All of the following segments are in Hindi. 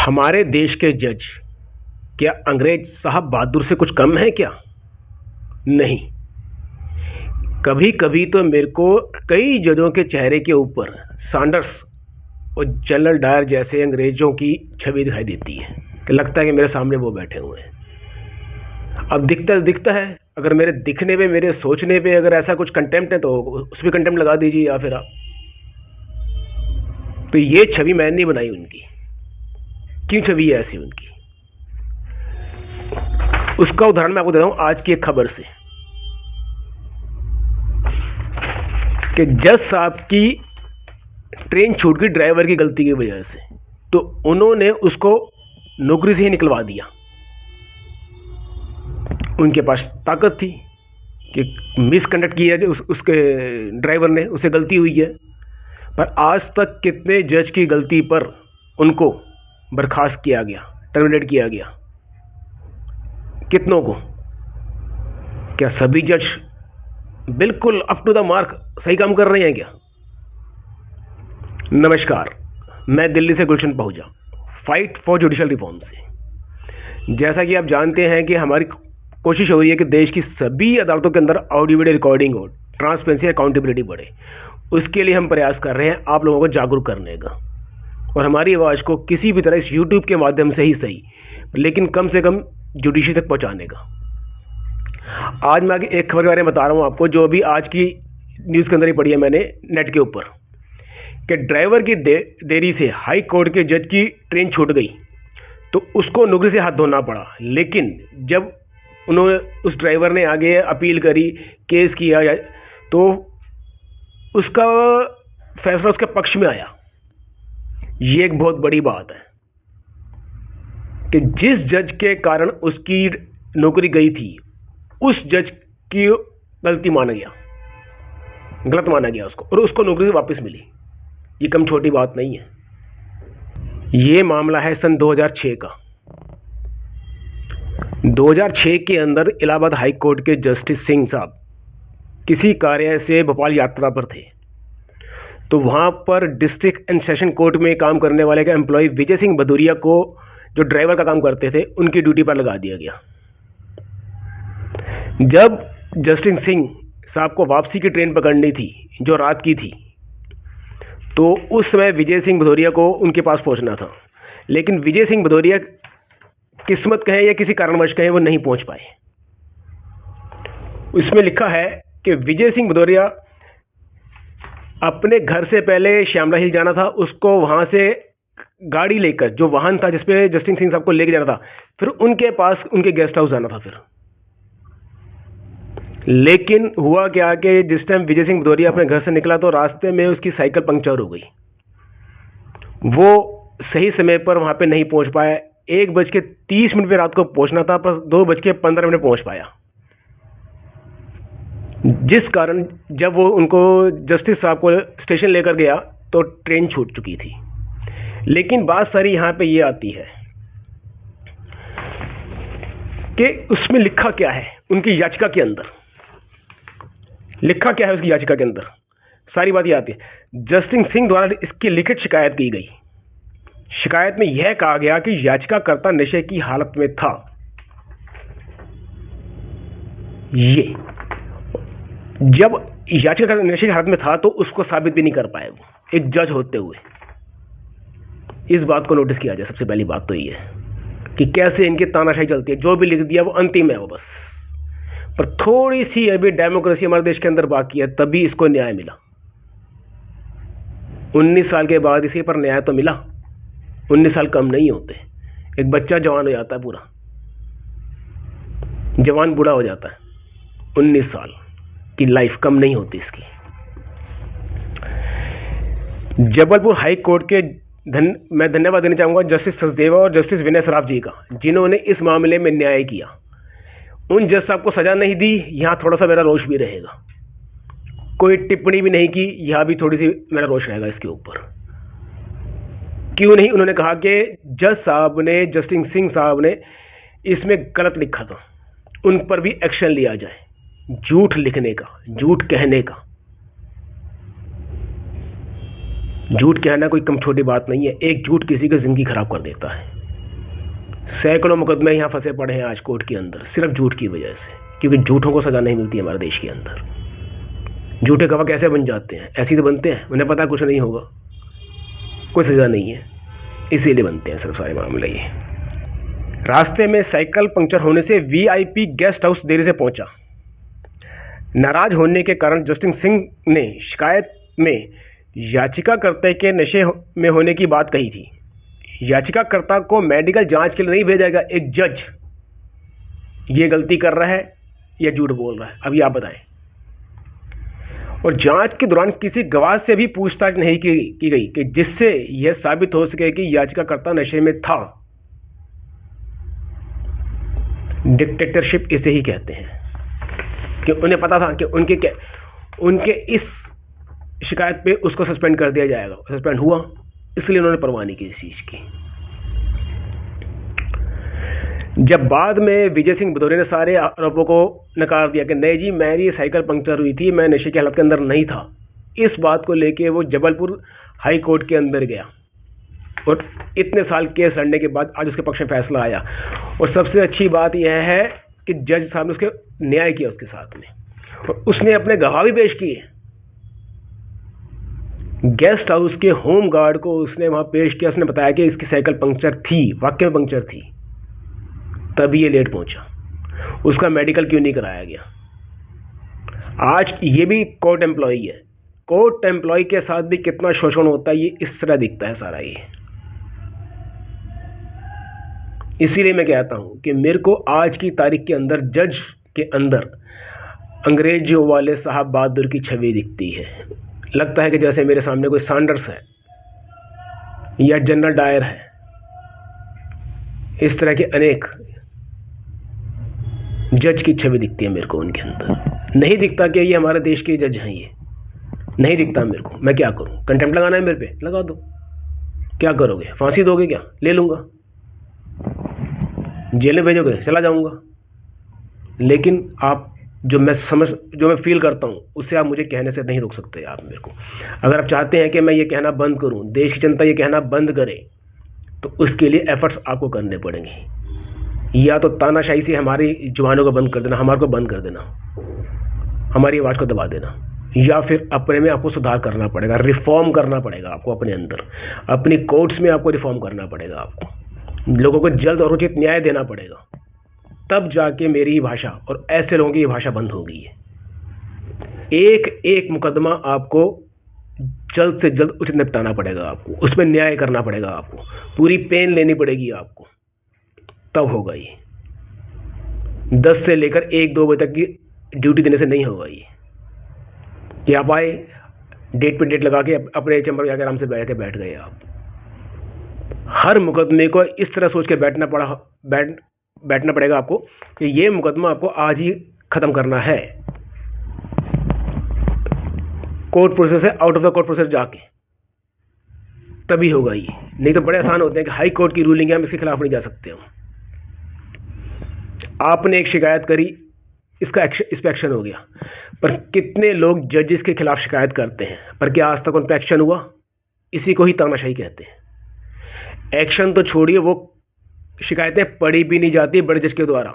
हमारे देश के जज क्या अंग्रेज साहब बहादुर से कुछ कम है क्या? नहीं। कभी कभी तो मेरे को कई जजों के चेहरे के ऊपर सैंडर्स और जनरल डायर जैसे अंग्रेज़ों की छवि दिखाई देती है कि लगता है कि मेरे सामने वो बैठे हुए हैं। अब दिखता दिखता है, अगर मेरे दिखने पे, मेरे सोचने पे अगर ऐसा कुछ कंटेम्प्ट है तो उस पर कंटेम्प्ट लगा दीजिए या फिर आप। तो ये छवि मैंने नहीं बनाई उनकी। क्यों छवि है ऐसी उनकी? उसका उदाहरण मैं आपको देता हूं आज की एक खबर से कि जज साहब की ट्रेन छूट गई ड्राइवर की गलती की वजह से, तो उन्होंने उसको नौकरी से ही निकलवा दिया। उनके पास ताकत थी कि मिसकंडक्ट किया है उसके ड्राइवर ने, उससे गलती हुई है। पर आज तक कितने जज की गलती पर उनको बर्खास्त किया गया, टर्मिनेट किया गया? कितनों को? क्या सभी जज बिल्कुल अप टू द मार्क सही काम कर रहे हैं क्या? नमस्कार, मैं दिल्ली से गुलशन पहुंचा, फाइट फॉर जुडिशल रिफॉर्म से। जैसा कि आप जानते हैं कि हमारी कोशिश हो रही है कि देश की सभी अदालतों के अंदर ऑडियो वीडियो रिकॉर्डिंग हो, ट्रांसपेरेंसी, अकाउंटेबिलिटी बढ़े। उसके लिए हम प्रयास कर रहे हैं आप लोगों को जागरूक करने का, और हमारी आवाज़ को किसी भी तरह इस यूट्यूब के माध्यम से ही सही, लेकिन कम से कम जुडिशरी तक पहुंचाने का। आज मैं एक खबर के बारे में बता रहा हूं आपको, जो अभी आज की न्यूज़ के अंदर ही पढ़ी है मैंने नेट के ऊपर, कि ड्राइवर की देरी से हाई कोर्ट के जज की ट्रेन छूट गई तो उसको नौकरी से हाथ धोना पड़ा। लेकिन जब उन्होंने, उस ड्राइवर ने आगे अपील करी, केस किया, तो उसका फैसला उसके पक्ष में आया। ये एक बहुत बड़ी बात है कि जिस जज के कारण उसकी नौकरी गई थी, उस जज की गलती माना गया, गलत माना गया उसको, और उसको नौकरी से वापस मिली। ये कम छोटी बात नहीं है। ये मामला है सन 2006 का। 2006 के अंदर इलाहाबाद हाई कोर्ट के जस्टिस सिंह साहब किसी कार्य से भोपाल यात्रा पर थे, तो वहाँ पर डिस्ट्रिक्ट एंड सेशन कोर्ट में काम करने वाले का एम्प्लॉय विजय सिंह भदौरिया को, जो ड्राइवर का काम करते थे, उनकी ड्यूटी पर लगा दिया गया। जब जस्टिस सिंह साहब को वापसी की ट्रेन पकड़नी थी, जो रात की थी, तो उस समय विजय सिंह भदौरिया को उनके पास पहुंचना था। लेकिन विजय सिंह भदौरिया, किस्मत कहें या किसी कारणवश कहें, वो नहीं पहुंच पाए। उसमें लिखा है कि विजय सिंह भदौरिया अपने घर से पहले श्यामला हिल जाना था, उसको वहां से गाड़ी लेकर, जो वाहन था जिसपे जस्टिस सिंह साहब को लेके जाना था, फिर उनके पास उनके गेस्ट हाउस जाना था फिर। लेकिन हुआ क्या कि जिस टाइम विजय सिंह भदौरिया अपने घर से निकला तो रास्ते में उसकी साइकिल पंक्चर हो गई। वो सही समय पर वहाँ पे नहीं पहुँच पाया। 1:30 पे रात को पहुँचना था, पर 2:15 पहुँच पाया, जिस कारण जब वो उनको जस्टिस साहब को स्टेशन लेकर गया तो ट्रेन छूट चुकी थी। लेकिन बात सारी यहाँ पे ये आती है कि उसमें लिखा क्या है, उनकी याचिका के अंदर लिखा क्या है, उसकी याचिका के अंदर सारी बात ये आती है। जस्टिस सिंह द्वारा इसकी लिखित शिकायत की गई। शिकायत में यह कहा गया कि याचिकाकर्ता नशे की हालत में था। ये जब याचिकाकर्ता नशे की हालत में था तो उसको साबित भी नहीं कर पाए वो, एक जज होते हुए। इस बात को नोटिस किया जाए। सबसे पहली बात तो ये है कि कैसे इनकी तानाशाही चलती है। जो भी लिख दिया वो अंतिम है वो बस। पर थोड़ी सी अभी डेमोक्रेसी हमारे देश के अंदर बाकी है, तभी इसको न्याय मिला। 19 साल के बाद इसी पर न्याय तो मिला। 19 साल कम नहीं होते। एक बच्चा जवान हो जाता है, पूरा जवान बूढ़ा हो जाता है। 19 साल की लाइफ कम नहीं होती इसकी। जबलपुर हाई कोर्ट के मैं धन्यवाद देना चाहूँगा जस्टिस सचदेवा और जस्टिस विनय सराफ जी का, जिन्होंने इस मामले में न्याय किया। उन जज साहब को सज़ा नहीं दी, यहाँ थोड़ा सा मेरा रोष भी रहेगा। कोई टिप्पणी भी नहीं की, यहाँ भी थोड़ी सी मेरा रोष रहेगा इसके ऊपर। क्यों नहीं? उन्होंने कहा कि जज साहब ने, जस्टिस सिंह साहब ने इसमें गलत लिखा था, उन पर भी एक्शन लिया जाए। झूठ लिखने का, झूठ कहने का, झूठ कहना कोई कम छोटी बात नहीं है। एक झूठ किसी की ज़िंदगी खराब कर देता है। सैकड़ों मुकदमे यहाँ फंसे पड़े हैं आज कोर्ट के अंदर सिर्फ झूठ की वजह से, क्योंकि झूठों को सज़ा नहीं मिलती है हमारे देश के अंदर। झूठे गवाह कैसे बन जाते हैं? ऐसे ही तो बनते हैं, उन्हें पता कुछ नहीं होगा, कोई सज़ा नहीं है, इसीलिए बनते हैं सिर्फ सारे मामले ये। रास्ते में साइकिल पंक्चर होने से वीआईपी गेस्ट हाउस देरी से पहुंचा। नाराज होने के कारण जस्टिन सिंह ने शिकायत में याचिकाकर्ता के नशे में होने की बात कही थी। याचिकाकर्ता को मेडिकल जांच के लिए नहीं भेजा गया। एक जज ये गलती कर रहा है या झूठ बोल रहा है, अभी आप बताएं। और जांच के दौरान किसी गवाह से भी पूछताछ नहीं की गई कि जिससे यह साबित हो सके कि याचिकाकर्ता नशे में था। डिक्टेटरशिप इसे ही कहते हैं कि उन्हें पता था कि उनके इस शिकायत पे उसको सस्पेंड कर दिया जाएगा। सस्पेंड हुआ, इसलिए उन्होंने परवाह नहीं की इस चीज़ की। जब बाद में विजय सिंह भदौरिया ने सारे आरोपों को नकार दिया कि नहीं जी मेरी साइकिल पंक्चर हुई थी, मैं नशे की हालत के अंदर नहीं था, इस बात को लेके वो जबलपुर हाई कोर्ट के अंदर गया और इतने साल केस लड़ने के बाद आज उसके पक्ष में फैसला आया। और सबसे अच्छी बात यह है कि जज साहब ने उसके न्याय किया उसके साथ में, और उसने अपने गवाह भी पेश किए। गेस्ट हाउस के होम गार्ड को उसने वहाँ पेश किया, उसने बताया कि इसकी साइकिल पंक्चर थी, वाकई में पंक्चर थी, तभी ये लेट पहुँचा। उसका मेडिकल क्यों नहीं कराया गया? आज ये भी कोर्ट एम्प्लॉई है, कोर्ट एम्प्लॉय के साथ भी कितना शोषण होता है, ये इस तरह दिखता है सारा ये। इसीलिए मैं कहता हूँ कि मेरे को आज की तारीख के अंदर जज के अंदर अंग्रेजों वाले साहब बहादुर की छवि दिखती है। लगता है कि जैसे मेरे सामने कोई सैंडर्स है या जनरल डायर है, इस तरह के अनेक जज की छवि दिखती है मेरे को उनके अंदर। नहीं दिखता कि ये हमारे देश के जज हैं, ये नहीं दिखता मेरे को। मैं क्या करूं? कंटेम्प्ट लगाना है मेरे पे, लगा दो। क्या करोगे? फांसी दोगे क्या? ले लूँगा। जेल में भेजोगे? चला जाऊँगा। लेकिन आप जो मैं फील करता हूँ उससे आप मुझे कहने से नहीं रोक सकते आप मेरे को। अगर आप चाहते हैं कि मैं ये कहना बंद करूँ, देश की जनता ये कहना बंद करे, तो उसके लिए एफर्ट्स आपको करने पड़ेंगे। या तो तानाशाही से हमारी जुबानों को बंद कर देना, हमारे को बंद कर देना, हमारी आवाज़ को दबा देना, या फिर अपने में आपको सुधार करना पड़ेगा, रिफॉर्म करना पड़ेगा आपको अपने अंदर, अपनी कोर्ट्स में आपको रिफॉर्म करना पड़ेगा, आपको लोगों को जल्द और उचित न्याय देना पड़ेगा। तब जाके मेरी ही भाषा और ऐसे लोगों की भाषा बंद हो गई है। एक एक मुकदमा आपको जल्द से जल्द उचित निपटाना पड़ेगा, आपको उसमें न्याय करना पड़ेगा, आपको पूरी पेन लेनी पड़ेगी आपको, तब होगा ये। 10 से लेकर 1-2 बजे तक की ड्यूटी देने से नहीं होगा ये कि आप आए डेट पे डेट लगा के अपने चैम्बर में जाकर आराम से बैठ गए। आप हर मुकदमे को इस तरह सोच के बैठना पड़ेगा आपको कि ये मुकदमा आपको आज ही ख़त्म करना है, कोर्ट प्रोसेस से out of the court process जाके, तभी होगा ये। नहीं तो बड़े आसान होते हैं कि हाई कोर्ट की रूलिंग है, हम इसके खिलाफ नहीं जा सकते। हम आपने एक शिकायत करी, इस पर एक्शन हो गया, पर कितने लोग जजेस के खिलाफ शिकायत करते हैं, पर क्या आज तक उन पर एक्शन हुआ? इसी को ही तानाशाही कहते हैं। एक्शन तो छोड़िए, वो शिकायतें पढ़ी भी नहीं जाती बड़े जज के द्वारा।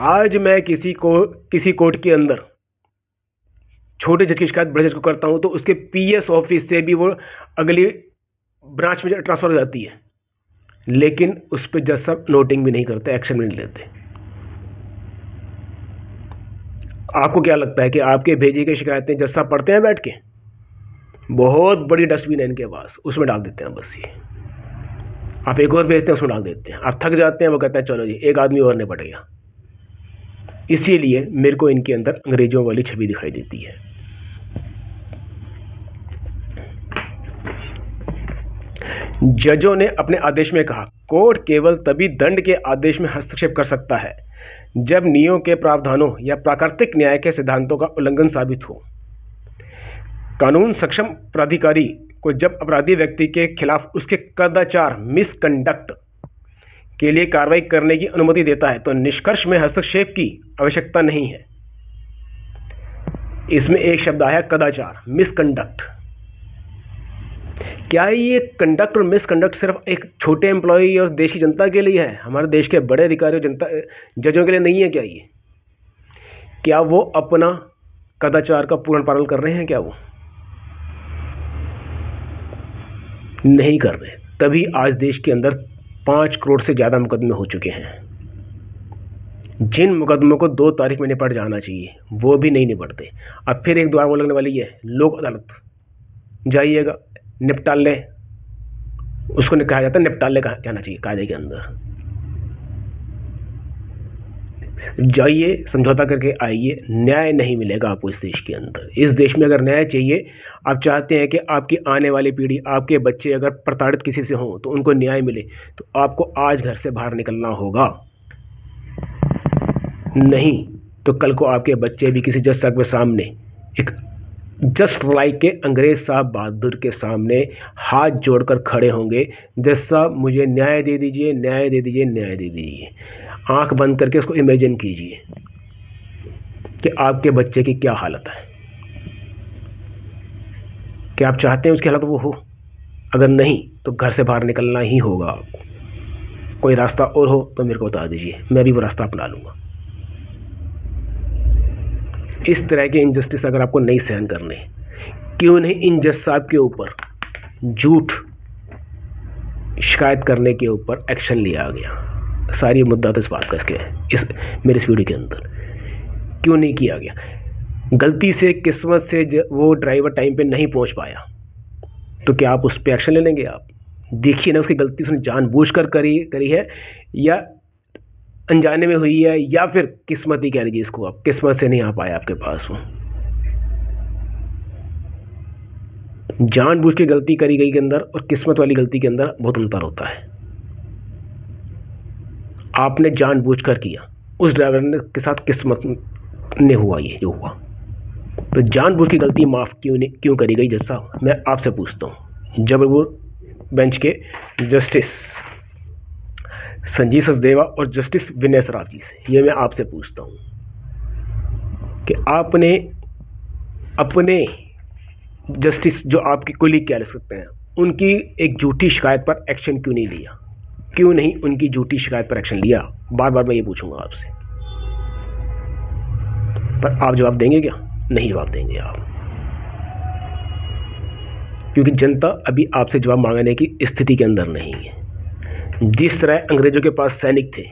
आज मैं किसी कोर्ट के अंदर छोटे जज की शिकायत बड़े जज को करता हूं तो उसके पीएस ऑफिस से भी वो अगली ब्रांच में ट्रांसफ़र हो जाती है, लेकिन उस पर जज साहब नोटिंग भी नहीं करते, एक्शन भी नहीं लेते। आपको क्या लगता है कि आपके भेजी गई शिकायतें जज साहब पढ़ते हैं बैठ के? बहुत बड़ी डस्टबिन है इनके पास, उसमें डाल देते हैं बस। ये आप एक और भेजते हैं, उसमें डाल देते हैं। आप थक जाते हैं, वो कहते हैं चलो जी एक आदमी और निपट गया। इसीलिए मेरे को इनके अंदर अंग्रेजों वाली छवि दिखाई देती है। जजों ने अपने आदेश में कहा, कोर्ट केवल तभी दंड के आदेश में हस्तक्षेप कर सकता है जब नियमों के प्रावधानों या प्राकृतिक न्याय के सिद्धांतों का उल्लंघन साबित हो। कानून सक्षम प्राधिकारी को जब अपराधी व्यक्ति के खिलाफ उसके कदाचार मिसकंडक्ट के लिए कार्रवाई करने की अनुमति देता है तो निष्कर्ष में हस्तक्षेप की आवश्यकता नहीं है। इसमें एक शब्द आया कदाचार, मिसकंडक्ट। क्या ये कंडक्ट और मिसकंडक्ट सिर्फ एक छोटे एम्प्लॉय और देश की जनता के लिए है, हमारे देश के बड़े अधिकारियों जनता जजों के लिए नहीं है क्या ये? क्या वो अपना कदाचार का पूर्ण पालन कर रहे हैं? क्या वो नहीं कर रहे? तभी आज देश के अंदर 5 करोड़ से ज़्यादा मुकदमे हो चुके हैं। जिन मुकदमों को 2 तारीख में निपट जाना चाहिए वो भी नहीं निपटते। अब फिर एक दुआ बोलने वाली है, लोक अदालत जाइएगा, निपटा लें। उसको कहा जाता है निपटाले कहना चाहिए कायदे के अंदर। जाइए, समझौता करके आइए, न्याय नहीं मिलेगा आपको इस देश के अंदर। इस देश में अगर न्याय चाहिए, आप चाहते हैं कि आपकी आने वाली पीढ़ी, आपके बच्चे अगर प्रताड़ित किसी से हों तो उनको न्याय मिले, तो आपको आज घर से बाहर निकलना होगा। नहीं तो कल को आपके बच्चे भी किसी जज साहब के सामने, एक जस्ट लाइक के अंग्रेज साहब बहादुर के सामने हाथ जोड़कर खड़े होंगे, जज साहब मुझे न्याय दे दीजिए, न्याय दे दीजिए, न्याय दे दीजिए। आंख बंद करके उसको इमेजिन कीजिए कि आपके बच्चे की क्या हालत है। क्या आप चाहते हैं उसकी हालत वो हो? अगर नहीं तो घर से बाहर निकलना ही होगा आपको। कोई रास्ता और हो तो मेरे को बता दीजिए, मैं भी वो रास्ता अपना लूँगा। इस तरह के इनजस्टिस अगर आपको नहीं सहन करने, क्यों नहीं इन जज साहब के ऊपर झूठ शिकायत करने के ऊपर एक्शन लिया गया? सारी मुद्दा तो इस बात का इसके इस मेरे इस वीडियो के अंदर क्यों नहीं किया गया? गलती से, किस्मत से वो ड्राइवर टाइम पे नहीं पहुंच पाया, तो क्या आप उस पर एक्शन ले लेंगे? आप देखिए ना, उसकी गलती उसने जानबूझकर करी है या अनजाने में हुई है, या फिर किस्मत ही कह लीजिए इसको, आप किस्मत से नहीं आ पाया आपके पास वो। जानबूझ के गलती करी गई के अंदर और किस्मत वाली गलती के अंदर बहुत अंतर होता है। आपने जानबूझकर किया, उस ड्राइवर के साथ किस्मत ने हुआ ये जो हुआ। तो जानबूझ की गलती माफ़ क्यों करी गई जज साहब? मैं आपसे पूछता हूँ, जबलपुर बेंच के जस्टिस संजीव सचदेवा और जस्टिस विनय सराफ जी से ये मैं आपसे पूछता हूँ कि आपने अपने जस्टिस जो आपकी कोलीग कह सकते हैं, उनकी एक झूठी शिकायत पर एक्शन क्यों नहीं लिया? क्यों नहीं उनकी झूठी शिकायत पर एक्शन लिया? बार बार मैं ये पूछूंगा आपसे, पर आप जवाब देंगे क्या? नहीं जवाब देंगे आप, क्योंकि जनता अभी आपसे जवाब मांगने की स्थिति के अंदर नहीं है। जिस तरह अंग्रेजों के पास सैनिक थे,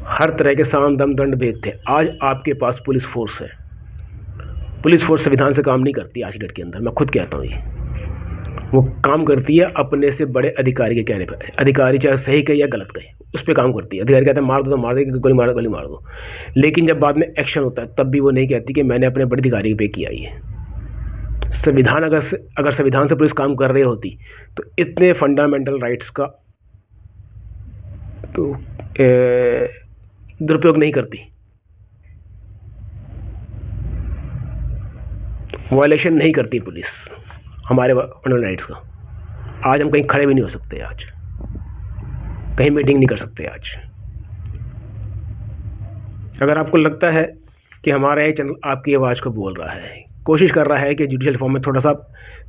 हर तरह के साम दम दंड भेद थे, आज आपके पास पुलिस फोर्स है। पुलिस फोर्स संविधान से काम नहीं करती आज की डेट के अंदर, मैं खुद कहता हूँ ये। वो काम करती है अपने से बड़े अधिकारी के कहने पर। अधिकारी चाहे सही कहे या गलत कहे, उस पर काम करती है। अधिकारी कहते हैं मार दो तो मार दे, गोली मार दो। लेकिन जब बाद में एक्शन होता है तब भी वो नहीं कहती कि मैंने अपने बड़े अधिकारी पे किया ये। संविधान अगर संविधान से पुलिस काम कर रही होती तो इतने फंडामेंटल राइट्स का तो दुरुपयोग नहीं करती, वायलेशन नहीं करती पुलिस हमारे फंडामेंटल राइट्स का। आज हम कहीं खड़े भी नहीं हो सकते, आज कहीं मीटिंग नहीं कर सकते। आज अगर आपको लगता है कि हमारा ये चैनल आपकी आवाज़ को बोल रहा है, कोशिश कर रहा है कि जुडिशल रिफॉर्म में थोड़ा सा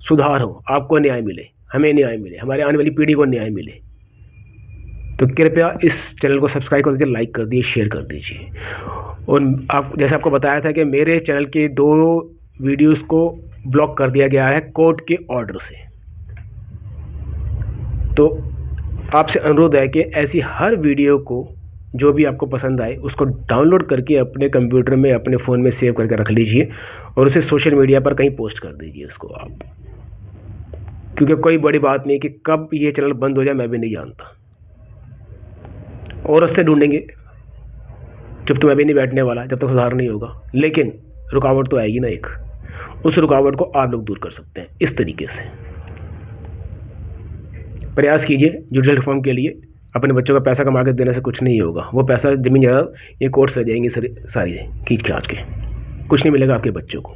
सुधार हो, आपको न्याय मिले, हमें न्याय मिले, हमारे आने वाली पीढ़ी को न्याय मिले, तो कृपया इस चैनल को सब्सक्राइब कर दीजिए, लाइक कर दीजिए, शेयर कर दीजिए। और आप जैसे आपको बताया था कि मेरे चैनल के 2 वीडियोस को ब्लॉक कर दिया गया है कोर्ट के ऑर्डर से, तो आपसे अनुरोध है कि ऐसी हर वीडियो को जो भी आपको पसंद आए उसको डाउनलोड करके अपने कंप्यूटर में, अपने फ़ोन में सेव करके रख लीजिए और उसे सोशल मीडिया पर कहीं पोस्ट कर दीजिए उसको आप, क्योंकि कोई बड़ी बात नहीं कि कब ये चैनल बंद हो जाए मैं भी नहीं जानता। और उससे ढूंढेंगे, जब तो मैं भी नहीं बैठने वाला जब तक सुधार नहीं होगा, लेकिन रुकावट तो आएगी ना एक, उस रुकावट को आप लोग दूर कर सकते हैं इस तरीके से। प्रयास कीजिए जुडिशल रिफॉर्म के लिए। अपने बच्चों का पैसा कमा के देने से कुछ नहीं होगा, वो पैसा ज़मीन जायदाद ये कोर्ट्स ले जाएंगे सारी खींच खींच के, कुछ नहीं मिलेगा आपके बच्चों को।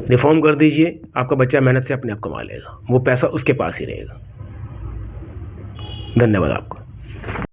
रिफॉर्म कर दीजिए, आपका बच्चा मेहनत से अपने आप कमा लेगा, वो पैसा उसके पास ही रहेगा। धन्यवाद आपका।